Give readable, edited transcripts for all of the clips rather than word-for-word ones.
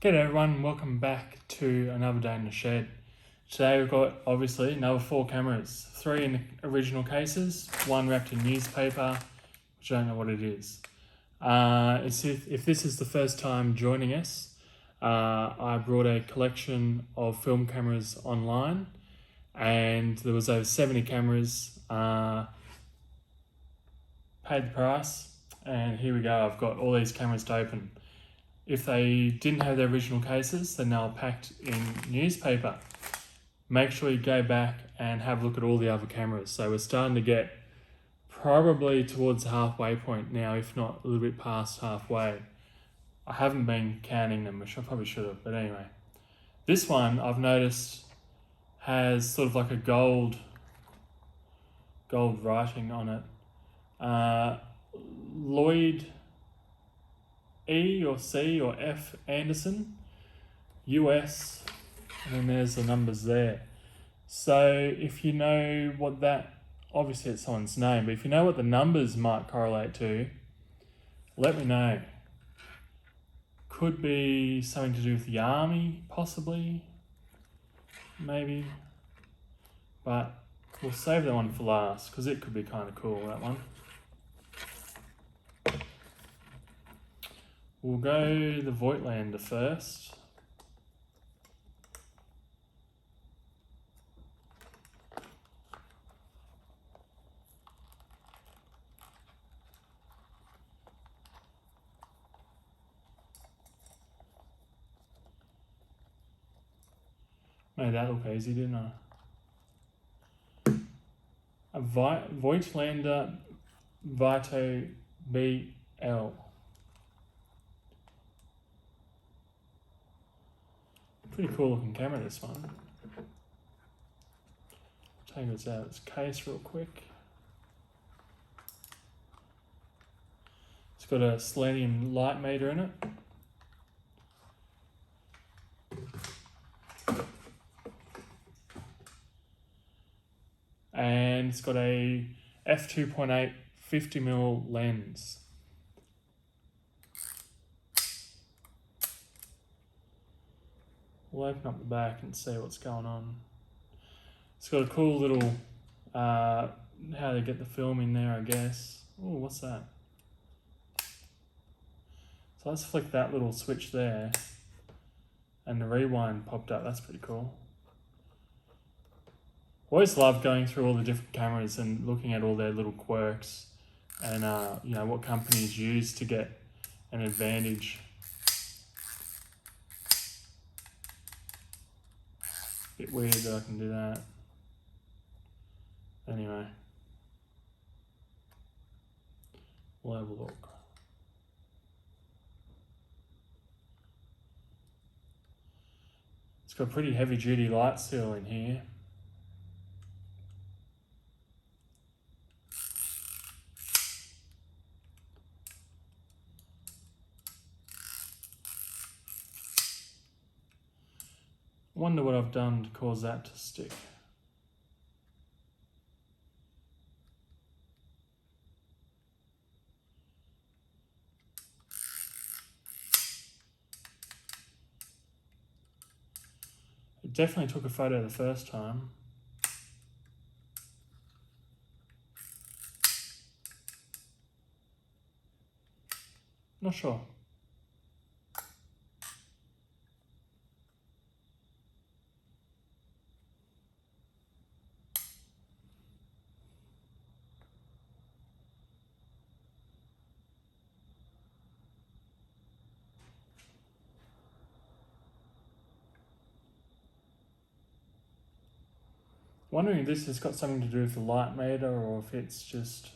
G'day everyone, welcome back to another day in the shed. Today we've got obviously another 4 cameras, 3 in the original cases, 1 wrapped in newspaper, which I don't know what it is. If this is the first time joining us, I brought a collection of film cameras online and there was over 70 cameras, paid the price, and here we go. I've got all these cameras to open. If they didn't have their original cases, then they were packed in newspaper. Make sure you go back and have a look at all the other cameras. So we're starting to get probably towards the halfway point now, if not a little bit past halfway. I haven't been counting them, which I probably should have, but anyway. This one I've noticed has sort of like a gold writing on it. Lloyd E or C or F Anderson, US, and then there's the numbers there. So if you know what that, obviously it's someone's name, but if you know what the numbers might correlate to, let me know. Could be something to do with the army, possibly, maybe, but we'll save that one for last because it could be kind of cool, that one. We'll go the Voigtlander first. Made that look easy, didn't I? A Voigtlander Vito BL. Pretty cool looking camera, this one. Take this out of its case real quick. It's got a selenium light meter in it. And it's got a f2.8 50mm lens. We'll open up the back and see what's going on. It's got a cool little, how they get the film in there, I guess. Oh, what's that? So let's flick that little switch there and the rewind popped up. That's pretty cool. Always love going through all the different cameras and looking at all their little quirks and you know, what companies use to get an advantage. Bit weird that I can do that. Anyway, we'll have a look. It's got a pretty heavy duty light seal in here. Wonder what I've done to cause that to stick. It definitely took a photo the first time. Not sure. Wondering if this has got something to do with the light meter or if it's just...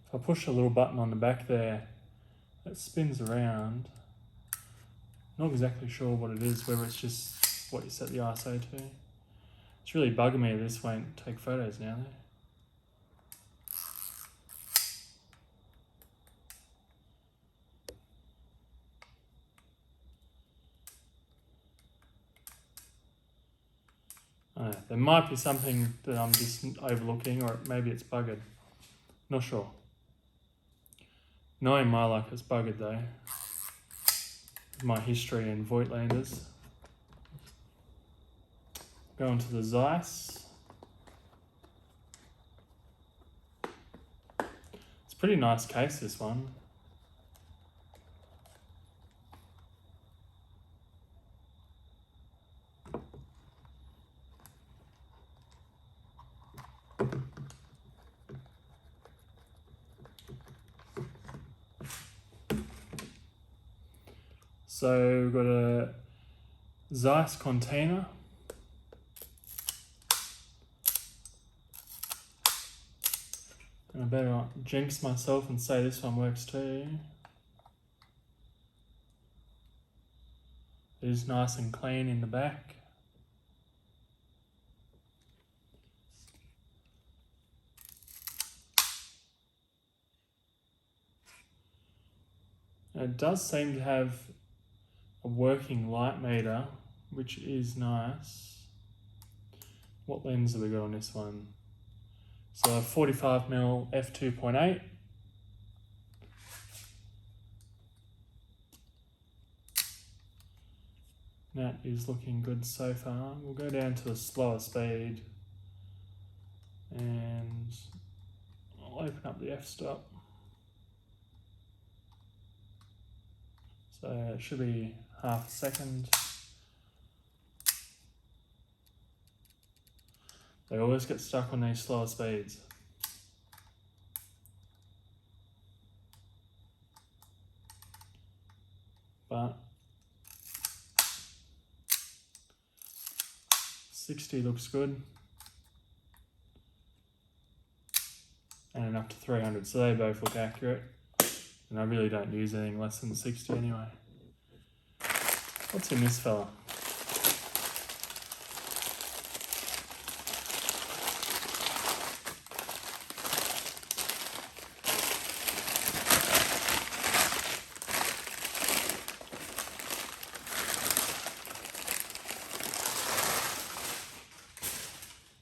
If I push a little button on the back there, it spins around. Not exactly sure what it is, whether it's just what you set the ISO to. It's really bugging me this won't take photos now though. Oh, There might be something that I'm just overlooking, or maybe it's buggered. Not sure. Knowing my luck, it's buggered though. My history in Voigtlanders. Going to the Zeiss. It's a pretty nice case, this one. So we've got a Zeiss container. And I better not jinx myself and say this one works too. It is nice and clean in the back. And it does seem to have a working light meter, which is nice. What lens have we got on this one? So 45mm f2.8. That is looking good so far. We'll go down to a slower speed and I'll open up the f-stop. So it should be half a second. They always get stuck on these slower speeds. But 60 looks good. And up to 300, so they both look accurate. And I really don't use anything less than 60 anyway. What's in this fella?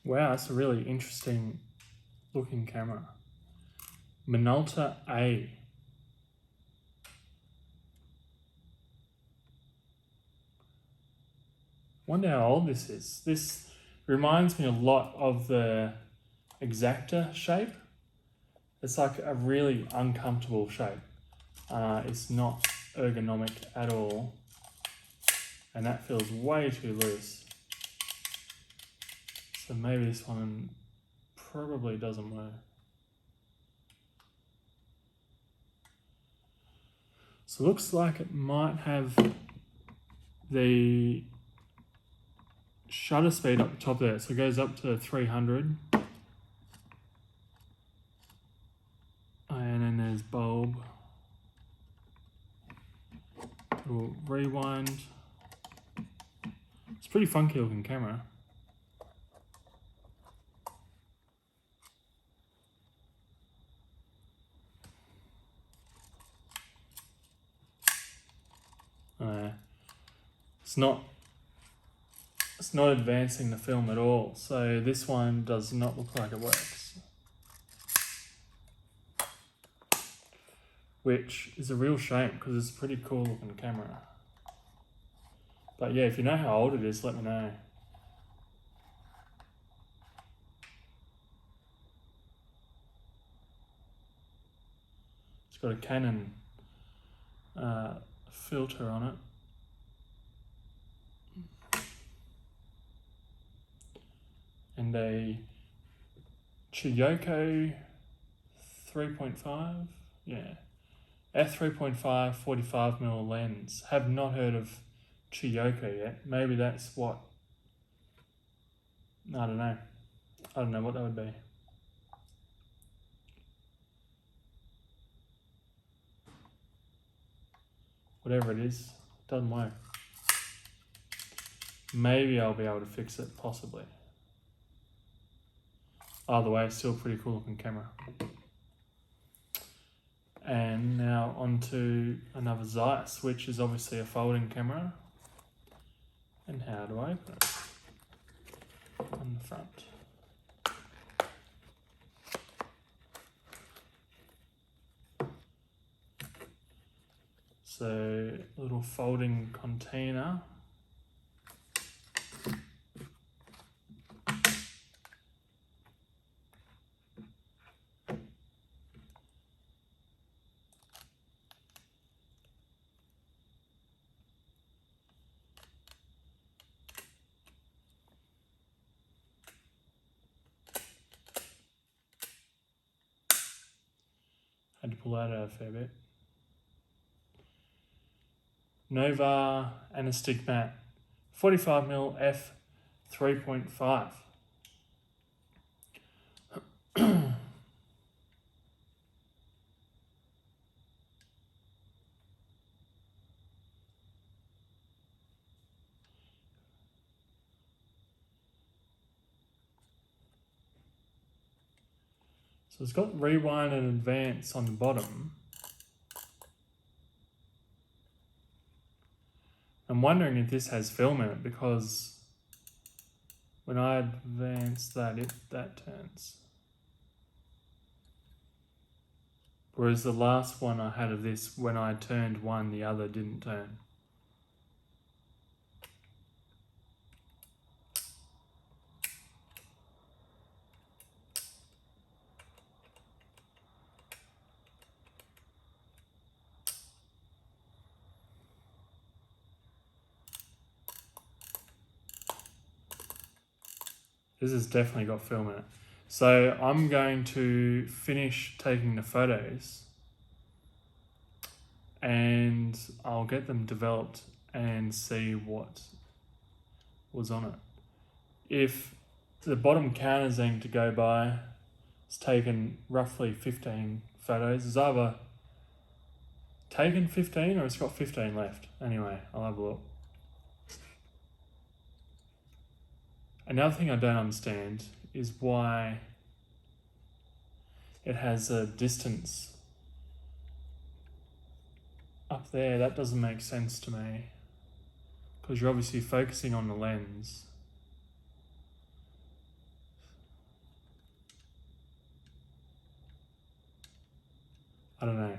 Wow, that's a really interesting looking camera. Minolta A. Wonder how old this is. This reminds me a lot of the Exacta shape. It's like a really uncomfortable shape. It's not ergonomic at all. And that feels way too loose. So maybe this one probably doesn't work. So it looks like it might have the shutter speed up the top there. So it goes up to 300. And then there's bulb. We'll rewind. It's a pretty funky looking camera. It's not advancing the film at all. So this one does not look like it works. Which is a real shame because it's a pretty cool looking camera. But yeah, if you know how old it is, let me know. It's got a Canon filter on it. And a Chiyoko 3.5, yeah, f3.5 45mm lens. Have not heard of Chiyoko yet. Maybe that's what, I don't know. I don't know what that would be. Whatever it is, doesn't work. Maybe I'll be able to fix it, possibly. Either way, it's still a pretty cool looking camera. And now onto another Zeiss, which is obviously a folding camera. And how do I open it? on the front. So a little folding container. Had to pull that out a fair bit. Nova Anastigmat 45mm f 3.5. So it's got rewind and advance on the bottom. I'm wondering if this has film in it, because when I advance that, that turns. Whereas the last one I had of this, when I turned one, the other didn't turn. This has definitely got film in it. So I'm going to finish taking the photos and I'll get them developed and see what was on it. If the bottom counter's aimed to go by, it's taken roughly 15 photos. It's either taken 15 or it's got 15 left. Anyway, I'll have a look. Another thing I don't understand is why it has a distance up there. That doesn't make sense to me, because you're obviously focusing on the lens. I don't know,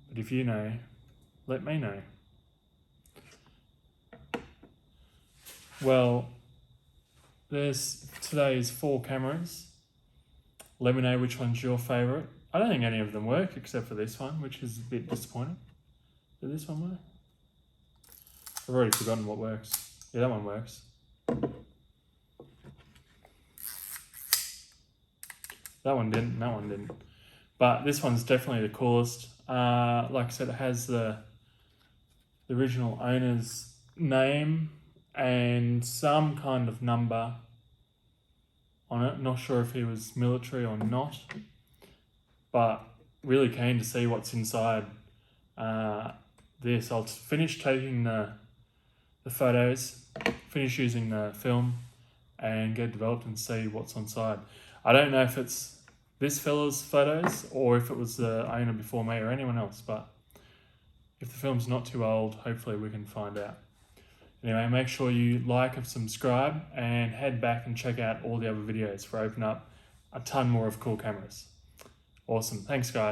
but if you know, let me know. Well, there's today's 4 cameras. Let me know which one's your favourite. I don't think any of them work except for this one, which is a bit disappointing. Did this one work? I've already forgotten what works. Yeah, that one works. That one didn't, that one didn't. But this one's definitely the coolest. Like I said, it has the original owner's name and some kind of number on it. Not sure if he was military or not, but really keen to see what's inside this. I'll finish taking the photos, finish using the film, and get developed and see what's inside. I don't know if it's this fella's photos or if it was the owner before me or anyone else, but if the film's not too old, hopefully we can find out. Anyway, make sure you like and subscribe and head back and check out all the other videos for open up a ton more of cool cameras. Awesome. Thanks, guys.